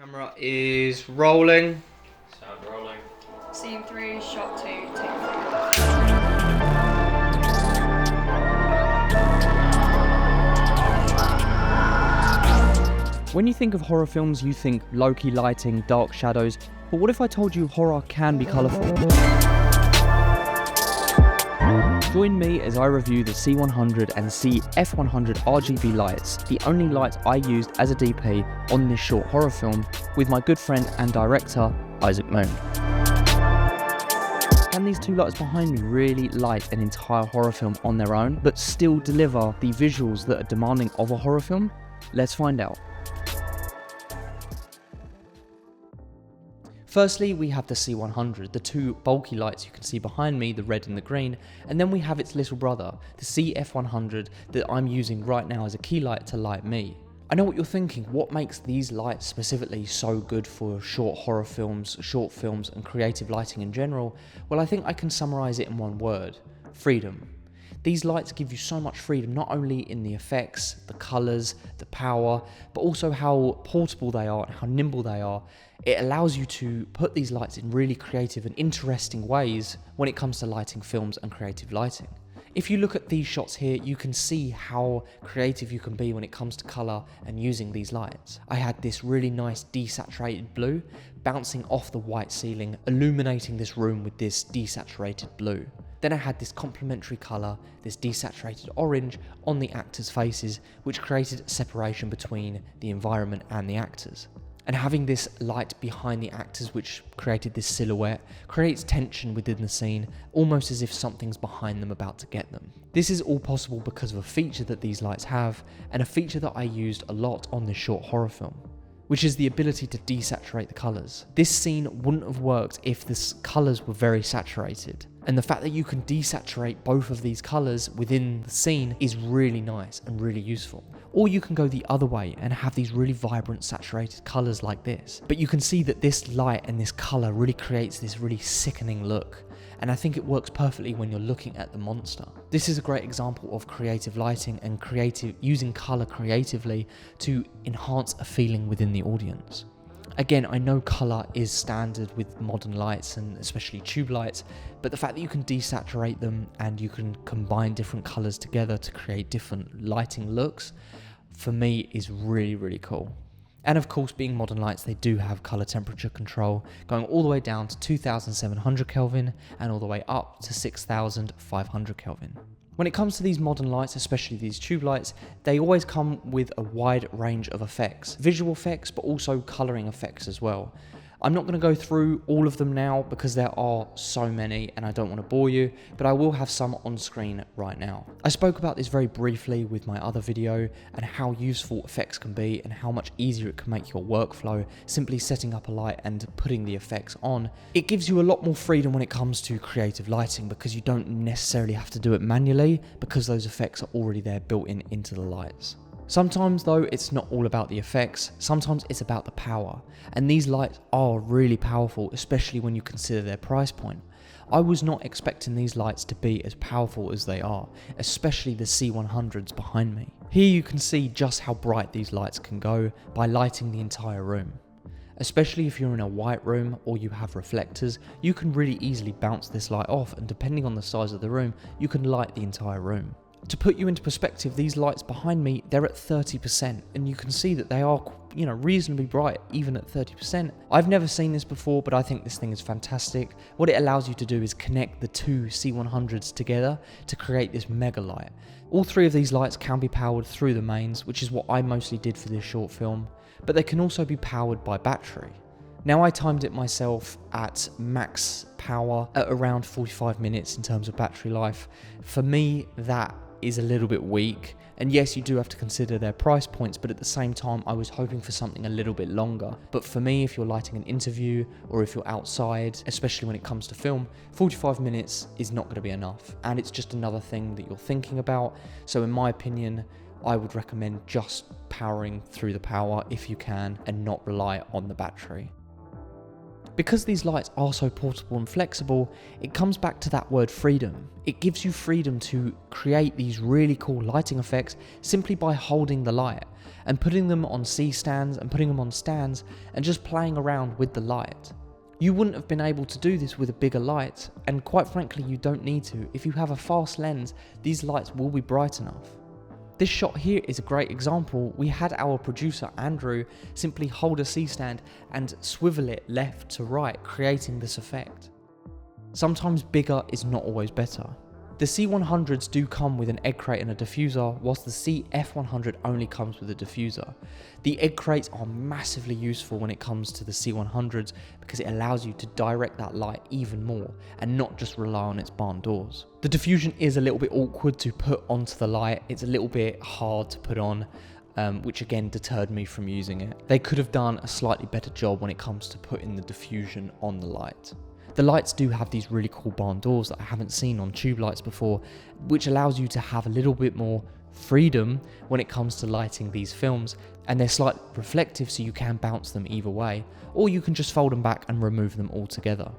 Camera is rolling. Sound rolling. Scene 3, shot 2, take 3. When you think of horror films, you think low-key lighting, dark shadows, but what if I told you horror can be colourful? Join me as I review the C100 and CF100 RGB lights, the only lights I used as a DP on this short horror film, with my good friend and director, Isaac Moon. Can these two lights behind me really light an entire horror film on their own, but still deliver the visuals that are demanding of a horror film? Let's find out. Firstly, we have the C100, the two bulky lights you can see behind me, the red and the green, and then we have its little brother, the CF100 that I'm using right now as a key light to light me. I know what you're thinking, what makes these lights specifically so good for short horror films, short films and creative lighting in general? Well, I think I can summarise it in one word: freedom. These lights give you so much freedom, not only in the effects, the colours, the power, but also how portable they are and how nimble they are. It allows you to put these lights in really creative and interesting ways when it comes to lighting films and creative lighting. If you look at these shots here, you can see how creative you can be when it comes to colour and using these lights. I had this really nice desaturated blue bouncing off the white ceiling, illuminating this room with this desaturated blue. Then I had this complementary colour, this desaturated orange, on the actors' faces, which created separation between the environment and the actors. And having this light behind the actors, which created this silhouette, creates tension within the scene, almost as if something's behind them about to get them. This is all possible because of a feature that these lights have, and a feature that I used a lot on this short horror film, which is the ability to desaturate the colours. This scene wouldn't have worked if the colours were very saturated. And the fact that you can desaturate both of these colours within the scene is really nice and really useful. Or you can go the other way and have these really vibrant saturated colours like this. But you can see that this light and this colour really creates this really sickening look. And I think it works perfectly when you're looking at the monster. This is a great example of creative lighting and using colour creatively to enhance a feeling within the audience. Again, I know colour is standard with modern lights and especially tube lights, but the fact that you can desaturate them and you can combine different colours together to create different lighting looks, for me is really, really cool. And of course, being modern lights, they do have colour temperature control, going all the way down to 2700 Kelvin and all the way up to 6500 Kelvin. When it comes to these modern lights, especially these tube lights, they always come with a wide range of effects. Visual effects, but also colouring effects as well. I'm not going to go through all of them now because there are so many and I don't want to bore you, but I will have some on screen right now. I spoke about this very briefly with my other video and how useful effects can be and how much easier it can make your workflow simply setting up a light and putting the effects on. It gives you a lot more freedom when it comes to creative lighting because you don't necessarily have to do it manually because those effects are already there built into the lights. Sometimes though, it's not all about the effects, sometimes it's about the power, and these lights are really powerful, especially when you consider their price point. I was not expecting these lights to be as powerful as they are, especially the C100s behind me. Here you can see just how bright these lights can go by lighting the entire room. Especially if you're in a white room or you have reflectors, you can really easily bounce this light off, and depending on the size of the room, you can light the entire room. To put you into perspective, these lights behind me, they're at 30%, and you can see that they are, reasonably bright, even at 30%. I've never seen this before, but I think this thing is fantastic. What it allows you to do is connect the two C100s together to create this mega light. All three of these lights can be powered through the mains, which is what I mostly did for this short film, but they can also be powered by battery. Now, I timed it myself at max power at around 45 minutes in terms of battery life. For me, that is a little bit weak, and yes, you do have to consider their price points, but at the same time I was hoping for something a little bit longer. But for me, if you're lighting an interview or if you're outside, especially when it comes to film, 45 minutes is not going to be enough, and it's just another thing that you're thinking about. So in my opinion, I would recommend just powering through the power if you can and not rely on the battery. Because these lights are so portable and flexible, it comes back to that word freedom. It gives you freedom to create these really cool lighting effects simply by holding the light and putting them on C-stands and putting them on stands and just playing around with the light. You wouldn't have been able to do this with a bigger light, and quite frankly you don't need to. If you have a fast lens, these lights will be bright enough. This shot here is a great example. We had our producer Andrew simply hold a C-stand and swivel it left to right, creating this effect. Sometimes bigger is not always better. The C100s do come with an egg crate and a diffuser, whilst the CF100 only comes with a diffuser. The egg crates are massively useful when it comes to the C100s because it allows you to direct that light even more and not just rely on its barn doors. The diffusion is a little bit awkward to put onto the light. It's a little bit hard to put on, which again deterred me from using it. They could have done a slightly better job when it comes to putting the diffusion on the light. The lights do have these really cool barn doors that I haven't seen on tube lights before, which allows you to have a little bit more freedom when it comes to lighting these films, and they're slightly reflective so you can bounce them either way, or you can just fold them back and remove them altogether.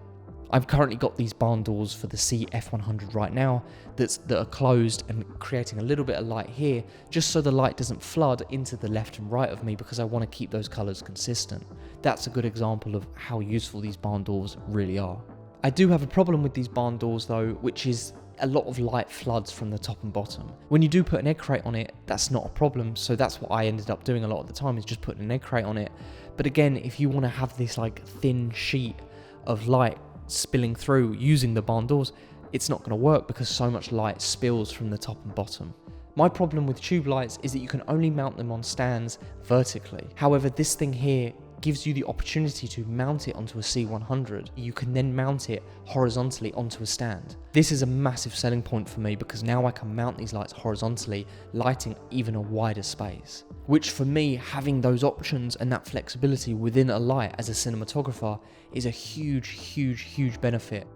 I've currently got these barn doors for the CF100 right now that are closed and creating a little bit of light here just so the light doesn't flood into the left and right of me because I want to keep those colours consistent. That's a good example of how useful these barn doors really are. I do have a problem with these barn doors though, which is a lot of light floods from the top and bottom. When you do put an egg crate on it, that's not a problem, so that's what I ended up doing a lot of the time, is just putting an egg crate on it. But again, if you want to have this like thin sheet of light spilling through using the barn doors, it's not going to work because so much light spills from the top and bottom. My problem with tube lights is that you can only mount them on stands vertically. However, this thing here gives you the opportunity to mount it onto a C100. You can then mount it horizontally onto a stand. This is a massive selling point for me because now I can mount these lights horizontally, lighting even a wider space. Which for me, having those options and that flexibility within a light as a cinematographer is a huge benefit.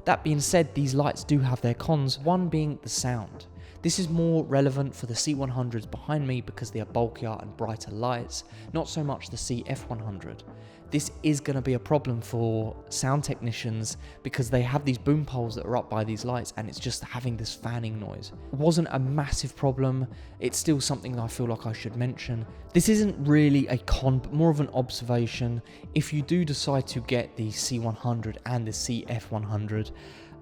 That being said, these lights do have their cons, one being the sound. This is more relevant for the C100s behind me because they are bulkier and brighter lights, not so much the CF100. This is going to be a problem for sound technicians because they have these boom poles that are up by these lights and it's just having this fanning noise. It wasn't a massive problem, it's still something that I feel like I should mention. This isn't really a con, but more of an observation. If you do decide to get the C100 and the CF100,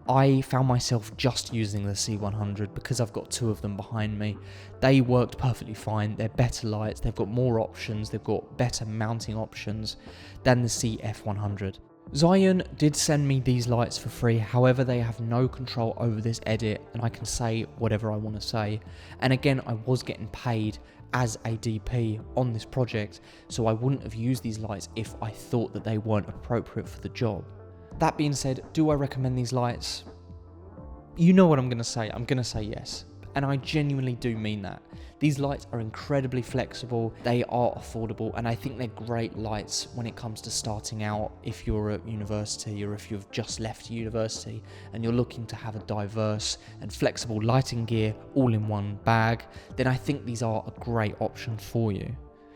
I found myself just using the C100 because I've got two of them behind me. They worked perfectly fine, they're better lights, they've got more options, they've got better mounting options than the CF100. Zion did send me these lights for free, however they have no control over this edit and I can say whatever I want to say. And again, I was getting paid as a DP on this project, so I wouldn't have used these lights if I thought that they weren't appropriate for the job. That being said, do I recommend these lights? You know what I'm going to say. I'm going to say yes. And I genuinely do mean that. These lights are incredibly flexible, they are affordable, and I think they're great lights when it comes to starting out if you're at university or if you've just left university and you're looking to have a diverse and flexible lighting gear all in one bag, then I think these are a great option for you.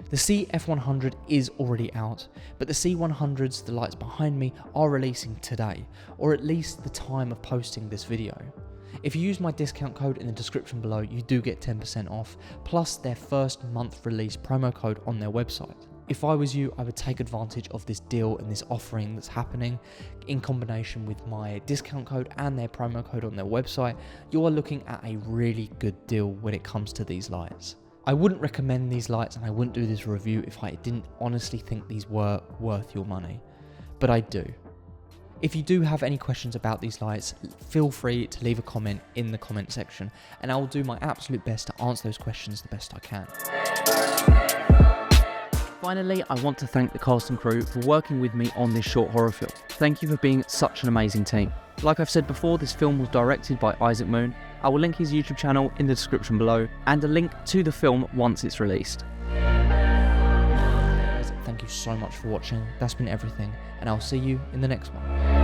The CF100 is already out, but the C100s, the lights behind me, are releasing today, or at least the time of posting this video. If you use my discount code in the description below, you do get 10% off, plus their first month release promo code on their website. If I was you, I would take advantage of this deal and this offering that's happening in combination with my discount code and their promo code on their website. You are looking at a really good deal when it comes to these lights. I wouldn't recommend these lights and I wouldn't do this review if I didn't honestly think these were worth your money, but I do. If you do have any questions about these lights, feel free to leave a comment in the comment section and I will do my absolute best to answer those questions the best I can. Finally, I want to thank the cast and crew for working with me on this short horror film. Thank you for being such an amazing team. Like I've said before, this film was directed by Isaac Moon. I will link his YouTube channel in the description below and a link to the film once it's released. Thank you so much for watching. That's been everything and I'll see you in the next one.